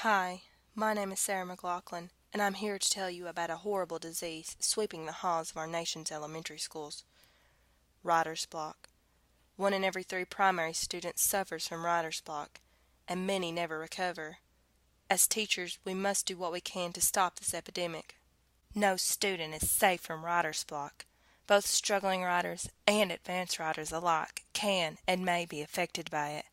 Hi, my name is Sarah McLaughlin, and I'm here to tell you about a horrible disease sweeping the halls of our nation's elementary schools. Writer's block. 1 in every 3 primary students suffers from writer's block, and many never recover. As teachers, we must do what we can to stop this epidemic. No student is safe from writer's block. Both struggling writers and advanced writers alike can and may be affected by it.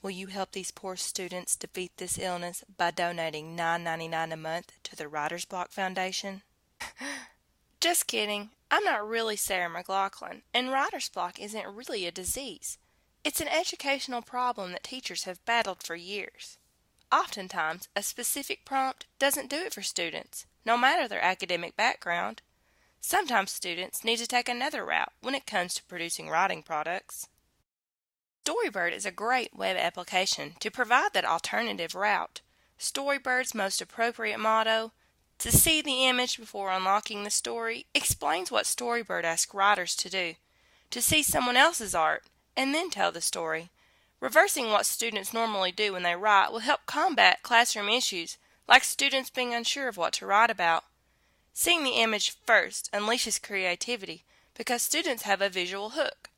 Will you help these poor students defeat this illness by donating $9.99 a month to the Writer's Block Foundation? Just kidding. I'm not really Sarah McLaughlin, and writer's block isn't really a disease. It's an educational problem that teachers have battled for years. Oftentimes, a specific prompt doesn't do it for students, no matter their academic background. Sometimes students need to take another route when it comes to producing writing products. Storybird is a great web application to provide that alternative route. Storybird's most appropriate motto, "To see the image before unlocking the story," explains what Storybird asks writers to do: to see someone else's art and then tell the story. Reversing what students normally do when they write will help combat classroom issues like students being unsure of what to write about. Seeing the image first unleashes creativity because students have a visual hook.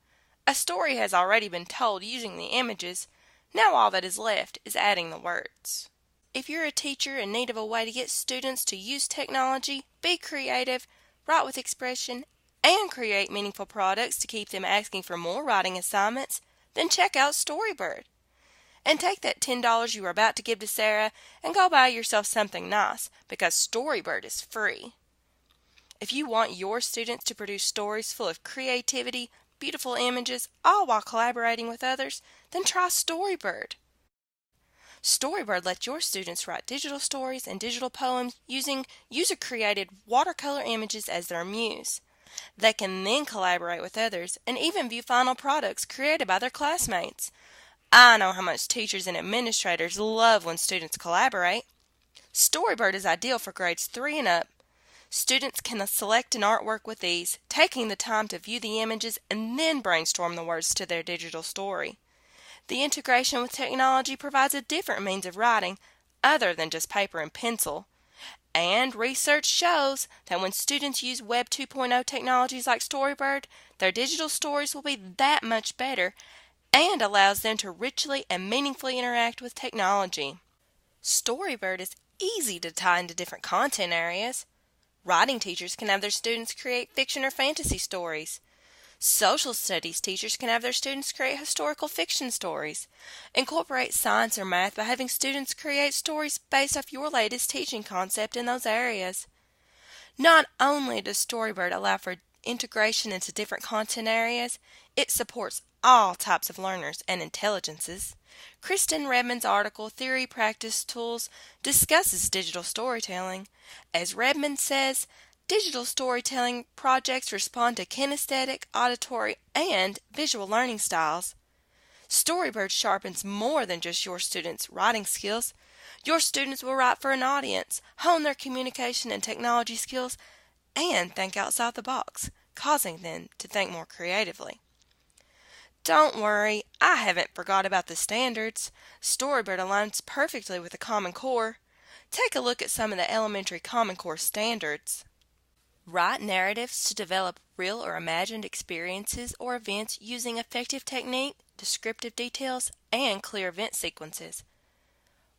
A story has already been told using the images. Now all that is left is adding the words. If you're a teacher in need of a way to get students to use technology, be creative, write with expression, and create meaningful products to keep them asking for more writing assignments, then check out Storybird. And take that $10 you were about to give to Sarah and go buy yourself something nice, because Storybird is free. If you want your students to produce stories full of creativity, beautiful images, all while collaborating with others, then try Storybird. Storybird lets your students write digital stories and digital poems using user-created watercolor images as their muse. They can then collaborate with others and even view final products created by their classmates. I know how much teachers and administrators love when students collaborate. Storybird is ideal for grades 3 and up. Students can select an artwork with ease, taking the time to view the images and then brainstorm the words to their digital story. The integration with technology provides a different means of writing other than just paper and pencil. And research shows that when students use Web 2.0 technologies like Storybird, their digital stories will be that much better and allows them to richly and meaningfully interact with technology. Storybird is easy to tie into different content areas. Writing teachers can have their students create fiction or fantasy stories. Social studies teachers can have their students create historical fiction stories. Incorporate science or math by having students create stories based off your latest teaching concept in those areas. Not only does Storybird allow for integration into different content areas, it supports all types of learners and intelligences. Kristen Redmond's article, Theory Practice Tools, discusses digital storytelling. As Redmond says, digital storytelling projects respond to kinesthetic, auditory, and visual learning styles. Storybird sharpens more than just your students' writing skills. Your students will write for an audience, hone their communication and technology skills, and think outside the box, causing them to think more creatively. Don't worry, I haven't forgot about the standards. Storybird aligns perfectly with the Common Core. Take a look at some of the elementary Common Core standards. Write narratives to develop real or imagined experiences or events using effective technique, descriptive details, and clear event sequences.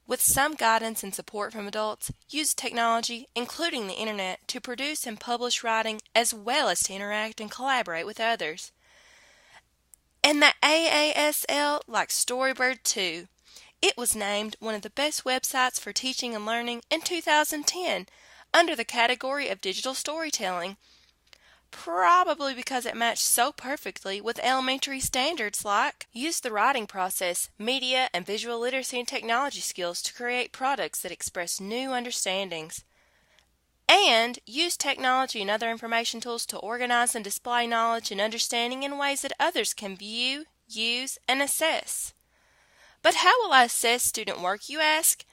With some guidance and support from adults, use technology, including the internet, to produce and publish writing as well as to interact and collaborate with others. And the AASL likes Storybird too. It was named one of the best websites for teaching and learning in 2010 under the category of digital storytelling, probably because it matched so perfectly with elementary standards like use the writing process, media, and visual literacy and technology skills to create products that express new understandings, and use technology and other information tools to organize and display knowledge and understanding in ways that others can view, use, and assess. But how will I assess student work, you ask?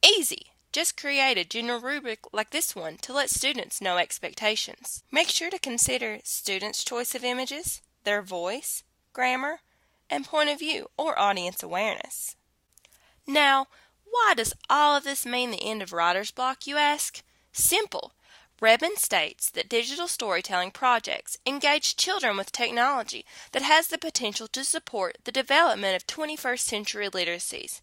Easy. Just create a general rubric like this one to let students know expectations. Make sure to consider students' choice of images, their voice, grammar, and point of view or audience awareness. Now, Why does all of this mean the end of writer's block, you ask? Simple. Rebin states that digital storytelling projects engage children with technology that has the potential to support the development of 21st century literacies.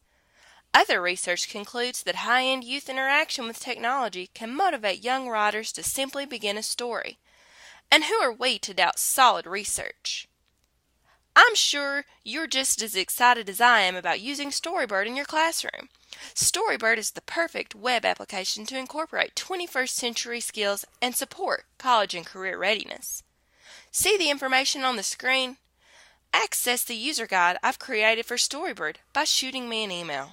Other research concludes that high-end youth interaction with technology can motivate young writers to simply begin a story. And who are we to doubt solid research? I'm sure you're just as excited as I am about using Storybird in your classroom. Storybird is the perfect web application to incorporate 21st century skills and support college and career readiness. See the information on the screen? Access the user guide I've created for Storybird by shooting me an email.